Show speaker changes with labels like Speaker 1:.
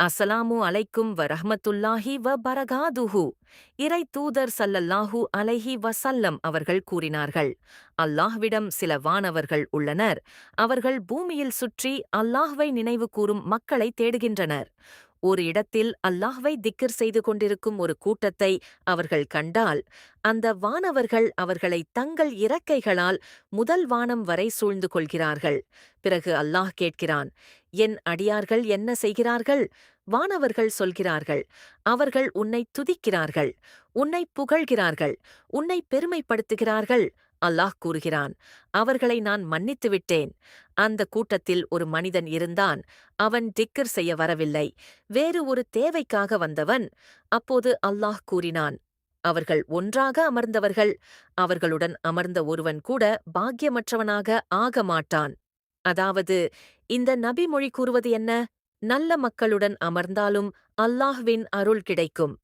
Speaker 1: அஸ்ஸலாமு அலைக்கும் வரஹ்மத்துல்லாஹி வபரகாதுஹு. இறை தூதர் ஸல்லல்லாஹு அலைஹி வஸல்லம் அவர்கள் கூறினார்கள், அல்லாஹ்விடம் சில வானவர்கள் உள்ளனர். அவர்கள் பூமியில் சுற்றி அல்லாஹ்வை நினைவு கூரும் மக்களை தேடுகின்றனர். ஒரு இடத்தில் அல்லாஹ்வை திக்ர் செய்து கொண்டிருக்கும் ஒரு கூட்டத்தை அவர்கள் கண்டால், அந்த வானவர்கள் அவர்களை தங்கள் இறக்கைகளால் முதல் வானம் வரை சூழ்ந்து கொள்கிறார்கள். பிறகு அல்லாஹ் கேட்கிறான், என் அடியார்கள் என்ன செய்கிறார்கள்? வானவர்கள் சொல்கிறார்கள், அவர்கள் உன்னை துதிக்கிறார்கள், உன்னை புகழ்கிறார்கள், உன்னை பெருமைப்படுத்துகிறார்கள். அல்லாஹ் கூறுகிறான், அவர்களை நான் மன்னித்து விட்டேன். அந்த கூட்டத்தில் ஒரு மனிதன் இருந்தான். அவன் திக்ர் செய்ய வரவில்லை, வேறு ஒரு தேவைக்காக வந்தவன். அப்போது அல்லாஹ் கூறினான், அவர்கள் ஒன்றாக அமர்ந்தவர்கள். அவர்களுடன் அமர்ந்த ஒருவன் கூட பாக்கியமற்றவனாக ஆக மாட்டான். அதாவது, இந்த நபி மொழி கூறுவது என்ன? நல்ல மக்களுடன் அமர்ந்தாலும் அல்லாஹ்வின் அருள் கிடைக்கும்.